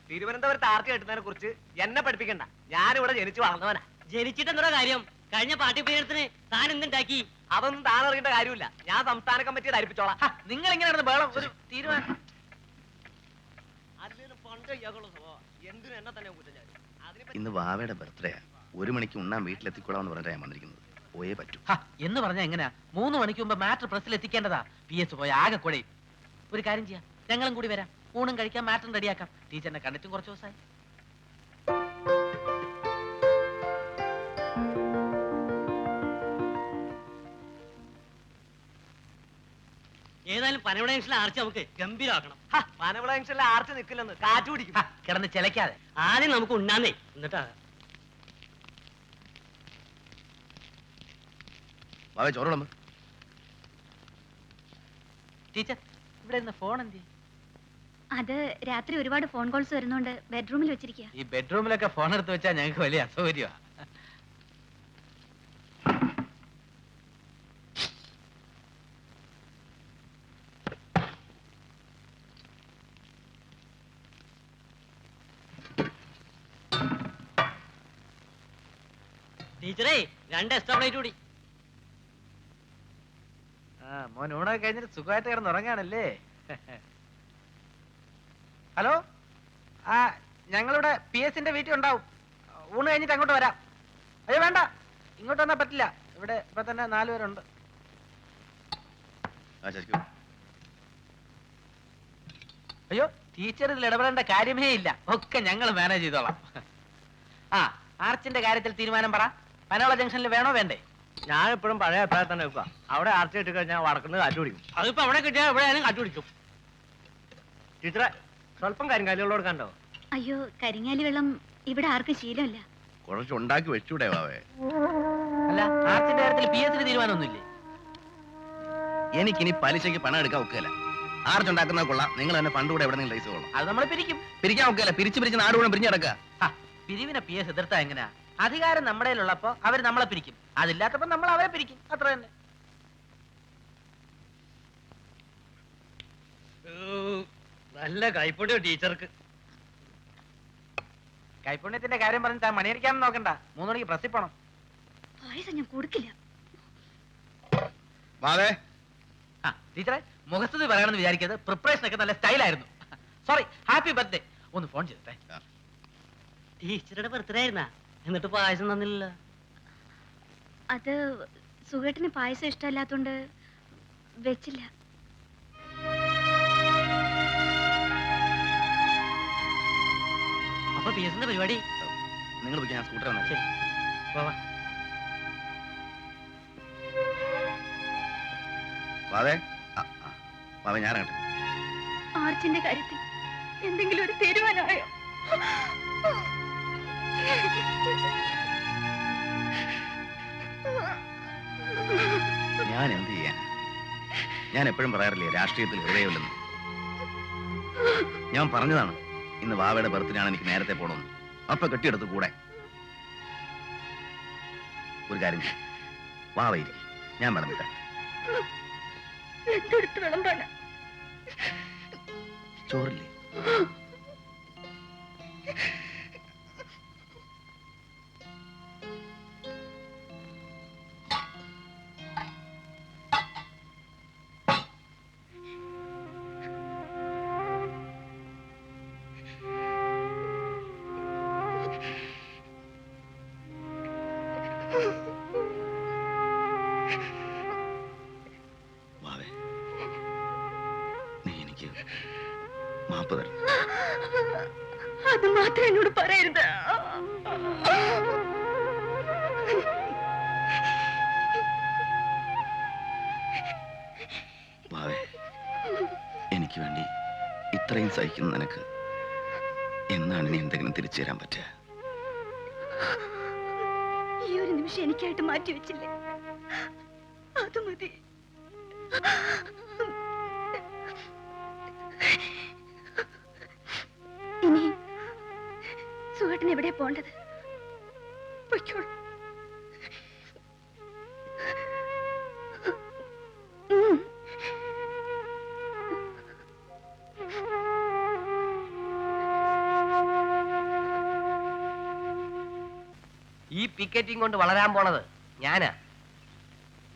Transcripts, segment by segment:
തിരുവനന്തപുരത്ത് ആർത്തി കെട്ടുന്നതിനെ കുറിച്ച് എന്നെ പഠിപ്പിക്കണ്ട. ഞാനിവിടെ ജനിച്ചു വളർന്നവനാ. ജനിച്ചിട്ടെന്താ കാര്യം? കഴിഞ്ഞ പാർട്ടി പീരീഡത്തിന് താൻ എന്തുണ്ടാക്കി? അതൊന്നും താൻ അറിയേണ്ട കാര്യമില്ല. ഞാൻ സംസ്ഥാന കമ്മിറ്റി ധരിപ്പിച്ചോളാം. നിങ്ങൾ എങ്ങനെയാണ് ബഹളം? ഒരു തീരുമാനം. എന്തിനും എന്നെ തന്നെ കുറ്റം. ഇന്ന് വാവയുടെ ബർത്ത്ഡേ. 1 മണിക്ക് ഉണ്ണാൻ വീട്ടിലെത്തിക്കൊള്ളാമെന്ന് പറഞ്ഞിട്ടാണ് ഞാൻ വന്നിരിക്കുന്നത്. പോയേ പറ്റൂ. എന്ന് പറഞ്ഞാൽ എങ്ങനെയാ? 3 മണിക്ക് മുമ്പ് മാറ്റർ പ്രസിൽ എത്തിക്കേണ്ടതാ. PS പോയ ആകെ കൂടെ. ഒരു കാര്യം ചെയ്യാം, ഞങ്ങളും കൂടി വരാം. ഊണും കഴിക്കാം, മാറ്ററും റെഡിയാക്കാം. ടീച്ചറിനെ കണ്ടിട്ടും കുറച്ച് ദിവസമായി. ഏതായാലും പനവിള ജംഗ്ഷനിലെ ആർച്ച് നമുക്ക് ഗംഭീരാക്കണം. പനവിള ജംഗ്ഷനിലെ ആർച്ച് നിൽക്കില്ലെന്ന് കാറ്റ് പിടിക്കും. കിടന്ന് ചിലക്കാതെ ആദ്യം നമുക്ക് ഉണ്ണാന്നേ, എന്നിട്ടാ വാവേ ചോറോളമ്മ. ടീച്ചർ, ഇവിടെ ഇരുന്ന് ഫോൺ എന്തി? അത് രാത്രി ഒരുപാട് ഫോൺ കോൾസ് വരുന്നോണ്ട് ബെഡ്റൂമിൽ വെച്ചിരിക്കുക. ഈ ബെഡ്റൂമിലൊക്കെ ഫോൺ എടുത്ത് വെച്ചാൽ ഞങ്ങൾക്ക് വലിയ അസൗകര്യമാണ്. ടീച്ചറേ 2 എക്സ്ട്രാ പ്ലേറ്റ് കൂടി. മോൻ ഊണൊക്കെ കഴിഞ്ഞിട്ട് സുഖമായിട്ട് കിടന്ന് ഉറങ്ങാണല്ലേ? ഹലോ, ഞങ്ങളിവിടെ PS-ന്റെ വീട്ടിൽ ഉണ്ടാവും. ഊണ് കഴിഞ്ഞിട്ട് അങ്ങോട്ട് വരാം. അയ്യോ വേണ്ട, ഇങ്ങോട്ട് വന്നാൽ പറ്റില്ല. ഇവിടെ ഇപ്പൊ തന്നെ 4 പേരുണ്ട്. അയ്യോ, ടീച്ചർ ഇതിൽ ഇടപെടേണ്ട കാര്യമേ ഇല്ല. ഒക്കെ ഞങ്ങൾ മാനേജ് ചെയ്തോളാം. ആർച്ചിന്റെ കാര്യത്തിൽ തീരുമാനം പറ. പനവിള ജംഗ്ഷനിൽ വേണോ വേണ്ടേ? ഞാൻ എപ്പോഴും പഴയ അഭിപ്രായം തന്നെ വെക്കുക. അവിടെ ആർച്ച് കിട്ടി കഴിഞ്ഞാൽ വടക്കുന്നത് കാറ്റ് പിടിക്കും. അതിപ്പോ അവിടെ കിട്ടിയാൽ എവിടെയാലും കാറ്റ് പിടിക്കും. ടീച്ചറെ, സ്വല്പം കരിങ്കാലികളോട് കണ്ടോ? അയ്യോ, കരിങ്ങാലി വെള്ളം ഇവിടെ ആർക്കും ശീലമല്ല. കുറച്ച് ഉണ്ടാക്കി വെച്ചൂടെ വാവേ? അല്ല, ആർച്ചിന്റെ കാര്യത്തിൽ PS-ന് തീരുമാനമൊന്നുമില്ലേ? എനിക്കിനി പലിശയ്ക്ക് പണം എടുക്കാൻ ഒക്കെയല്ല. ആർച്ചുണ്ടാക്കുന്ന കൊള്ളാം. നിങ്ങൾ തന്നെ ഫണ്ട് കൂടെ എവിടെ പൈസ കൊള്ളാം. അത് നമ്മൾ പിരിക്കും. പിരിക്കാൻ ഒക്കെയല്ല. പിരിച്ച് നാട് കൂടെ പിരിഞ്ഞടക്കുക. പിരിവിനെ PS എതിർത്താ എങ്ങനെയാ? അധികാരം നമ്മുടെ ഉള്ളപ്പോ അവർ നമ്മളെ പിരിക്കും. അതില്ലാത്തപ്പോ നമ്മൾ അവരെ പിരിക്കും. അത്ര തന്നെ. നല്ല കൈപ്പൊടിയോ ടീച്ചർക്ക്. കൈപുണ്യത്തിന്റെ കാര്യം പറഞ്ഞിട്ട് മണിയടിക്കാമെന്ന് നോക്കണ്ട. 3 മണിക്ക് പ്രസ്സിൽ പോണം. പായസം ഞാൻ കൊടുക്കില്ല. ടീച്ചറെ, മുഖസ്തുതി പറയണമെന്ന് വിചാരിക്കരുത്. പ്രിപ്പറേഷൻ ഒക്കെ നല്ല സ്റ്റൈലായിരുന്നു. Sorry, happy birthday. ഒന്ന് ഫോൺ ചെയ്തേ. ടീച്ചറുടെ ബർത്ത്ഡേ ആയിരുന്നാ? എന്നിട്ട് പായസം തന്നില്ലല്ലോ. അത് സുഖേട്ടന് പായസം ഇഷ്ടമല്ലാത്തോണ്ട് വെച്ചില്ല. അപ്പൊ PS-ന്റെ പരിപാടി? നിങ്ങൾ പോയി, ഞാൻ സ്കൂട്ടർ വന്നാൽ. ശരി, പോവാ. വാവേ വാവേ ഞാൻ ഇറങ്ങട്ടെ. ആർച്ചിന്റെ കാര്യത്തിൽ എന്തെങ്കിലും ഒരു തീരുമാനമായോ? ഞാൻ എന്ത് ചെയ്യാൻ? ഞാൻ എപ്പോഴും പറയാറില്ലേ രാഷ്ട്രീയത്തിൽ ഹൃദയമില്ലെന്ന്. ഞാൻ പറഞ്ഞതാണ് ഇന്ന് വാവയുടെ ബർത്ത്ഡേയാണ്, എനിക്ക് നേരത്തെ പോകണമെന്ന്. അപ്പൊ കെട്ടിയെടുത്ത് കൂടെ. ഒരു കാര്യം ചെയ്യും, വാവയിരിക്കും, ഞാൻ പറഞ്ഞിട്ട്. ചോറില്ലേ? വാവേ, നീ എനിക്ക് മാപ്പ് തരണം. അത് മാത്രം എന്നോട് പറയരുത്. വാവേ, എനിക്ക് വേണ്ടി ഇത്രയും സഹിക്കുന്ന നിനക്ക് എന്നാണ് ഇനി എന്തെങ്കിലും തിരിച്ചു തരാൻ പറ്റുക? ഈ ഒരു നിമിഷം എനിക്കായിട്ട് മാറ്റി വെച്ചില്ലേ, അത് മതി. ഇനി സുഖേട്ടൻ എവിടെ പോണ്ടത്? പൊയ്ക്കോളൂ. ഈ പിക്കറ്റിംഗ് കൊണ്ട് വളരാൻ പോണത്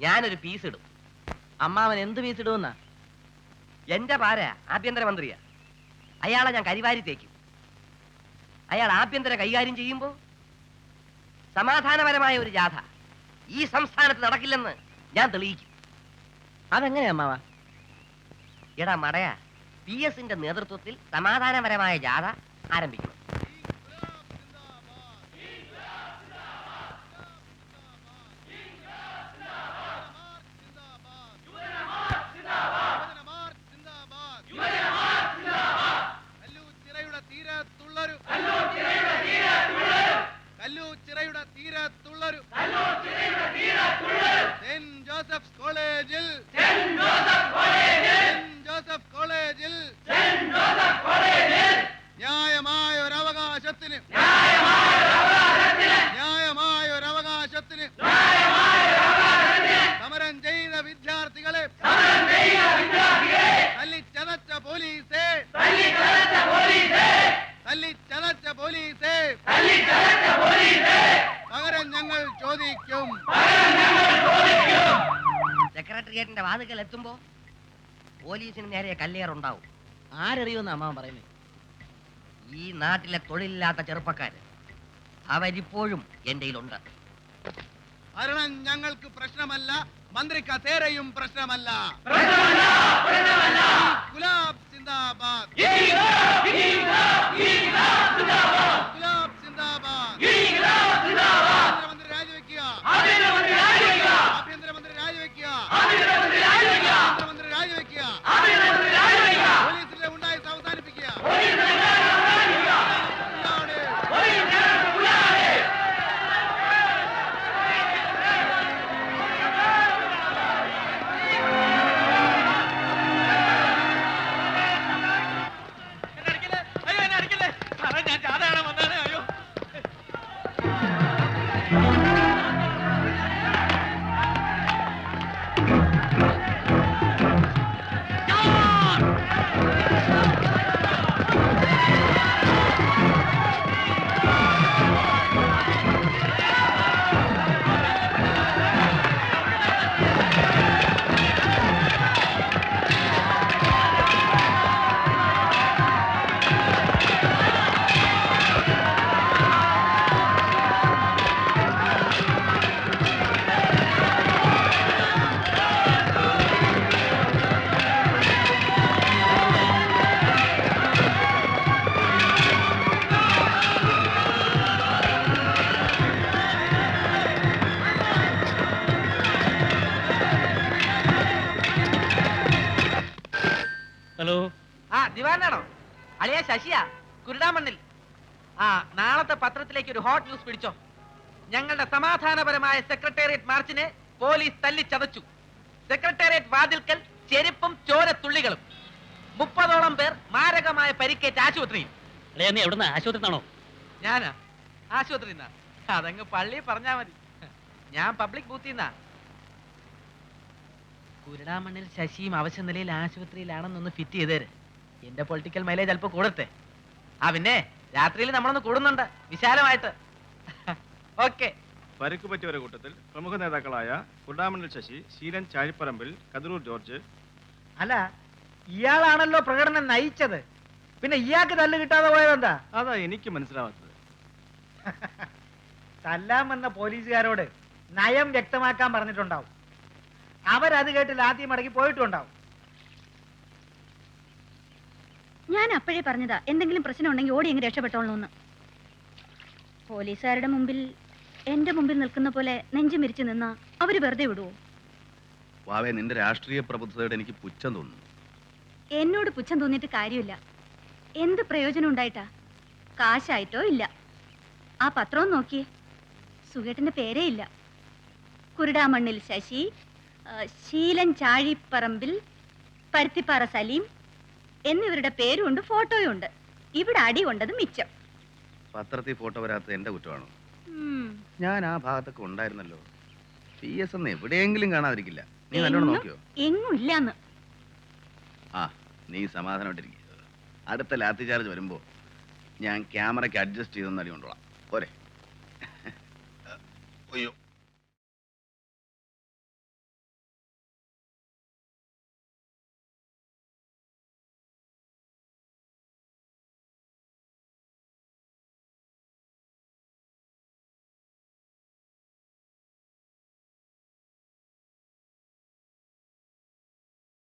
ഞാനൊരു പീസ് ഇടും. അമ്മാവൻ എന്ത് പീസ് ഇടുമെന്നാ? എന്റെ പാര ആഭ്യന്തരമന്ത്രിയാ. അയാളെ ഞാൻ കരിവാരി തേക്കും. അയാൾ ആഭ്യന്തര കൈകാര്യം ചെയ്യുമ്പോ സമാധാനപരമായ ഒരു ജാഥ ഈ സംസ്ഥാനത്ത് നടക്കില്ലെന്ന് ഞാൻ തെളിയിക്കും. അതെങ്ങനെയാ അമ്മാവ? എടാ മടയാ, PS നേതൃത്വത്തിൽ സമാധാനപരമായ ജാഥ ആരംഭിക്കണം. സമരം ചെയ്ത വിദ്യാർത്ഥികളെ തല്ലിച്ചതച്ച പോലീസേ, പകരം ഞങ്ങൾ ചോദിക്കും. സെക്രട്ടേറിയറ്റിന്റെ വാതിക്കൽ എത്തുമ്പോ പോലീസിന് നേരെ കല്ലേറുണ്ടാവും. ആരറിയുമെന്ന് അമ്മാവൻ പറയുന്നത്? ഈ നാട്ടിലെ തൊഴിലില്ലാത്ത ചെറുപ്പക്കാര് അവരിപ്പോഴും എന്റെ കയ്യിലുണ്ട്. ഭരണം ഞങ്ങൾക്ക് പ്രശ്നമല്ല, മന്ത്രി കസേരയും പ്രശ്നമല്ല. ഗുലാബ് സിന്ദാബാദ്, ഗുലാബ് സിന്ദാബാദ്. ആഭ്യന്തരമന്ത്രി രാജിവെക്കുക, ആഭ്യന്തരമന്ത്രി രാജിവെക്കുക, ആഭ്യന്തരമന്ത്രി രാജിവെക്കുക. പോലീസിന്റെ ഉണ്ടായി അവസാനിപ്പിക്കുക. ഹലോ, ദിവാനാണോ? അളിയ ശശിയാ, കുരുടാമണ്ണിൽ. നാളത്തെ പത്രത്തിലേക്ക് ഒരു ഹോട്ട് ന്യൂസ് പിടിച്ചോ. ഞങ്ങളുടെ സമാധാനപരമായ സെക്രട്ടേറിയറ്റ് മാർച്ചിനെ പോലീസ് തല്ലിച്ചതച്ചു. സെക്രട്ടേറിയറ്റ് വാതിൽക്കൽ ചെരുപ്പും ചോരത്തുള്ളികളും. 30ഓളം പേർ മാരകമായ പരിക്കേറ്റ് ആശുപത്രിയിൽ. നീ എവിടുന്ന? ആശുപത്രിന്നാണോ? ഞാനാ? ആശുപത്രി അതങ്ങ് പള്ളി പറഞ്ഞാ മതി. ഞാൻ പബ്ലിക് ബൂത്തിന്നാ. കുരുടാമണ്ണിൽ ശശിയും അവശ്യ നിലയിൽ ആശുപത്രിയിലാണെന്നൊന്ന് ഫിറ്റ് ചെയ്തേര്. എന്റെ പൊളിറ്റിക്കൽ മൈലേജ് അല്പം കൂടത്തെ. പിന്നെ രാത്രിയിൽ നമ്മളൊന്ന് കൂടുന്നുണ്ട് വിശാലമായിട്ട്. ഓക്കെ. പരിക്ക് പറ്റിയവരുടെ കൂട്ടത്തിൽ പ്രമുഖ നേതാക്കളായ കുരുടാമണ്ണിൽ ശശി, ശീലൻ ചാഴിപ്പറമ്പിൽ, കതിരൂർ ജോർജ്. അല്ല, ഇയാളാണല്ലോ പ്രകടനം നയിച്ചത്. പിന്നെ ഇയാൾക്ക് തല്ല് കിട്ടാതെ പോയതെന്താ? അതാ എനിക്ക് മനസ്സിലാവാത്തത്. തല്ലാമെന്ന പോലീസുകാരോട് നയം വ്യക്തമാക്കാൻ പറഞ്ഞിട്ടുണ്ടാവും. അവരത് കേട്ട് ലാത്തി മടക്കി പോയിട്ടുണ്ടാവും. ഞാൻ അപ്പോഴേ പറഞ്ഞതാ, എന്തെങ്കിലും പ്രശ്നം ഉണ്ടെങ്കിൽ ഓടി എങ്ങനെ രക്ഷപ്പെട്ടോളൂന്ന്. പോലീസുകാരുടെ മുമ്പിൽ എന്റെ മുമ്പിൽ നിൽക്കുന്ന പോലെ നെഞ്ചു മിരിച്ചു നിന്നാ അവര് വെറുതെ വിടുവോ? വാവേ, നിന്റെ രാഷ്ട്രീയ പ്രബുദ്ധതയോട് എനിക്ക് പുച്ഛം തോന്നുന്നു. എന്നോട് പുച്ഛം തോന്നിയിട്ട് കാര്യമില്ല. എന്ത് പ്രയോജനം ഉണ്ടായിട്ടാ? കാശായിട്ടോ ഇല്ല. ആ പത്രം നോക്കിയേ, സുഖേട്ടന്റെ പേരേ ഇല്ല. കുരുടാമണ്ണിൽ ശശി, ശീലൻ ചാഴിപ്പറമ്പിൽ, പരുത്തിപ്പാറ സലീം എന്നിവരുടെ പേരുണ്ട്, ഫോട്ടോയും ഉണ്ട്. ഇവിടെ അടി കൊണ്ടത് മിച്ചം. പത്രത്തിൽ ഫോട്ടോ വരാത്തത് എന്റെ കുറ്റമാണോ? ഞാൻ ആ ഭാഗത്തൊക്കെ ഉണ്ടായിരുന്നല്ലോ. PS ഒന്ന് എവിടെയെങ്കിലും കാണാതിരിക്കില്ല. നീ നല്ലോണം നോക്കിയോ? എങ്ങും ഇല്ലാന്ന്. നീ സമാധാനമായിട്ടിരിക്കുക. അടുത്ത ലാത്തി ചാർജ് വരുമ്പോ ഞാൻ ക്യാമറയ്ക്ക് അഡ്ജസ്റ്റ് ചെയ്തെന്ന് അടി കൊണ്ടോളാം. പോരെ? അയ്യോ